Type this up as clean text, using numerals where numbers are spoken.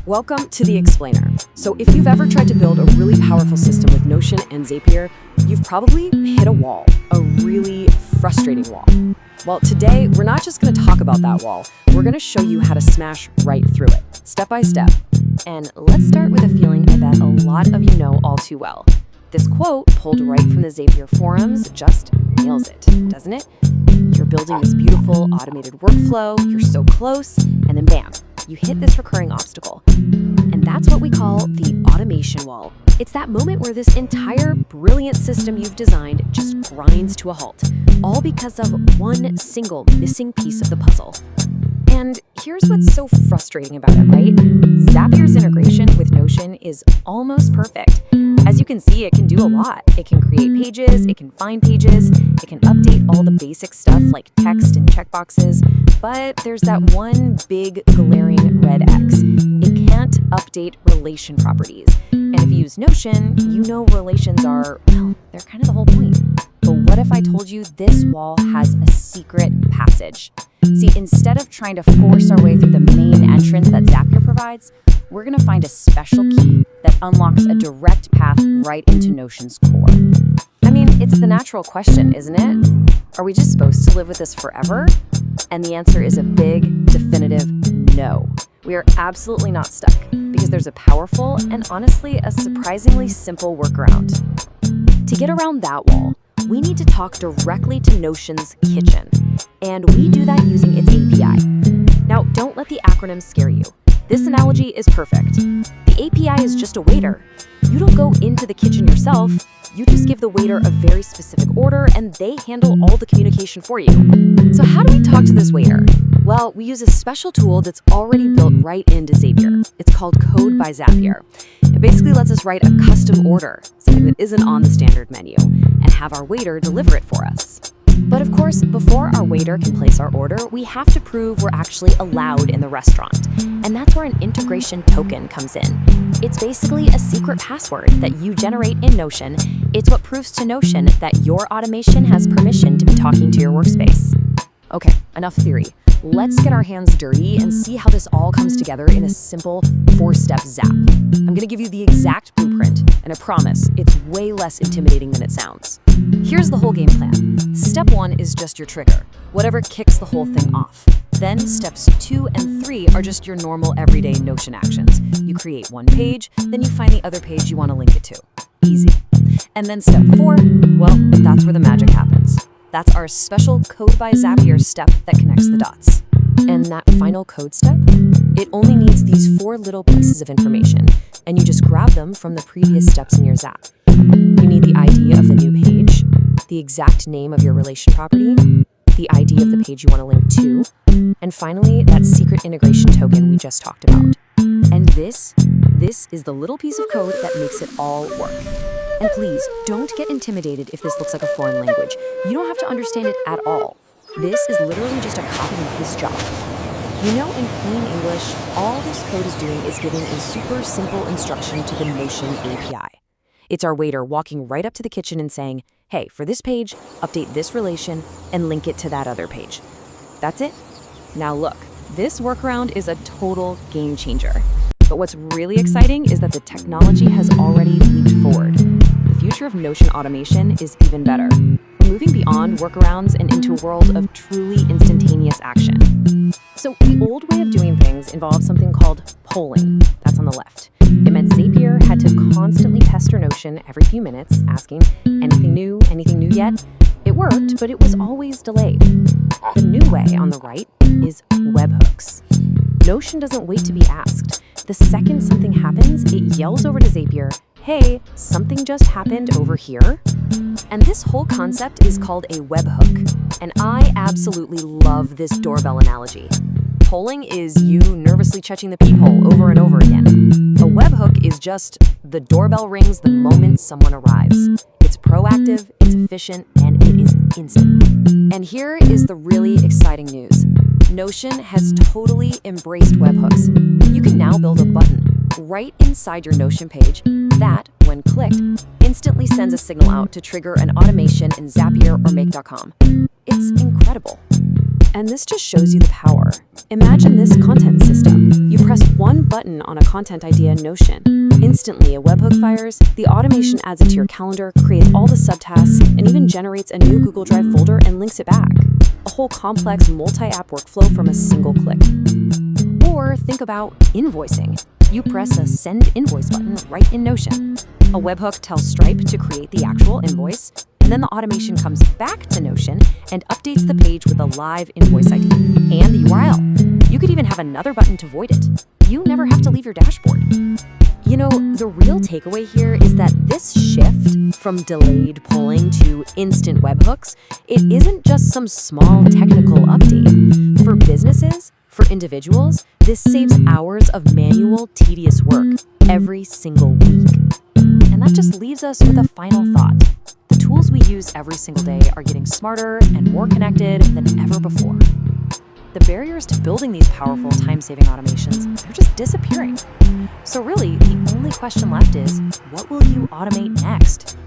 Welcome to the Explainer. So if you've ever tried to build a really powerful system with Notion and Zapier, you've probably hit a wall, a really frustrating wall. Well, today, we're not just going to talk about that wall. We're going to show you how to smash right through it, step by step. And let's start with a feeling I bet a lot of you know all too well. This quote, pulled right from the Zapier forums, just nails it, doesn't it? You're building this beautiful automated workflow, you're so close, and then bam, you hit this recurring obstacle. And that's what we call the automation wall. It's that moment where this entire brilliant system you've designed just grinds to a halt, all because of one single missing piece of the puzzle. And here's what's so frustrating about it, right? Zapier's integration with Notion is almost perfect. As you can see, it can do a lot. It can create pages, it can find pages, it can update all the basic stuff like text and checkboxes, but there's that one big glaring red X. It can't update relation properties. And if you use Notion, you know relations are, well, they're kind of the whole point. But what if I told you this wall has a secret passage? See, instead of trying to force our way through the main entrance that Zapier provides, we're going to find a special key that unlocks a direct path right into Notion's core. I mean, it's the natural question, isn't it? Are we just supposed to live with this forever? And the answer is a big, definitive no. We are absolutely not stuck because there's a powerful and honestly a surprisingly simple workaround. To get around that wall, we need to talk directly to Notion's kitchen, and we do that using its API. Now, don't let the acronyms scare you. This analogy is perfect. The API is just a waiter. You don't go into the kitchen yourself. You just give the waiter a very specific order, and they handle all the communication for you. So how do we talk to this waiter? Well, we use a special tool that's already built right into Zapier. It's called Code by Zapier. It basically lets us write a custom order, something that isn't on the standard menu, and have our waiter deliver it for us. But of course, before our waiter can place our order, we have to prove we're actually allowed in the restaurant. And that's where an integration token comes in. It's basically a secret password that you generate in Notion. It's what proves to Notion that your automation has permission to be talking to your workspace. Okay, enough theory. Let's get our hands dirty and see how this all comes together in a simple 4-step zap. I'm going to give you the exact blueprint, and I promise it's way less intimidating than it sounds. Here's the whole game plan. Step 1 is just your trigger, whatever kicks the whole thing off. Then steps 2 and 3 are just your normal everyday Notion actions. You create one page, then you find the other page you want to link it to. Easy. And then step 4, well, that's where the magic happens. That's our special Code by Zapier step that connects the dots. And that final code step? It only needs these 4 little pieces of information, and you just grab them from the previous steps in your Zap. You need the ID of the new page, the exact name of your relation property, the ID of the page you want to link to, and finally, that secret integration token we just talked about. And this is the little piece of code that makes it all work. And please, don't get intimidated if this looks like a foreign language. You don't have to understand it at all. This is literally just a copy and paste job. You know, in plain English, all this code is doing is giving a super simple instruction to the Notion API. It's our waiter walking right up to the kitchen and saying, hey, for this page, update this relation and link it to that other page. That's it. Now look, this workaround is a total game changer. But what's really exciting is that the technology has already leaped forward. The future of Notion automation is even better. We're moving beyond workarounds and into a world of truly instantaneous action. So the old way of doing things involved something called polling. That's on the left. It meant Zapier had to constantly pester Notion every few minutes, asking, anything new yet? It worked, but it was always delayed. The new way on the right is webhooks. Notion doesn't wait to be asked. The second something happens, it yells over to Zapier, hey, something just happened over here. And this whole concept is called a webhook. And I absolutely love this doorbell analogy. Polling is you nervously checking the peephole over and over again. A webhook is just the doorbell rings the moment someone arrives. It's proactive, it's efficient, and it is instant. And here is the really exciting news. Notion has totally embraced webhooks. You can now build a button right inside your Notion page that, when clicked, instantly sends a signal out to trigger an automation in Zapier or Make.com. It's incredible. And this just shows you the power. Imagine this content system. You press one button on a content idea in Notion. Instantly, a webhook fires, the automation adds it to your calendar, creates all the subtasks, and even generates a new Google Drive folder and links it back. A whole complex multi-app workflow from a single click. Or think about invoicing. You press a Send Invoice button right in Notion. A webhook tells Stripe to create the actual invoice, and then the automation comes back to Notion and updates the page with a live invoice ID and the URL. You could even have another button to void it. You never have to leave your dashboard. You know, the real takeaway here is that this shift from delayed polling to instant webhooks, it isn't just some small technical update. For businesses, for individuals, this saves hours of manual, tedious work every single week. And that just leaves us with a final thought. The tools we use every single day are getting smarter and more connected than ever before. The barriers to building these powerful time-saving automations, they're just disappearing. So really, the only question left is, what will you automate next?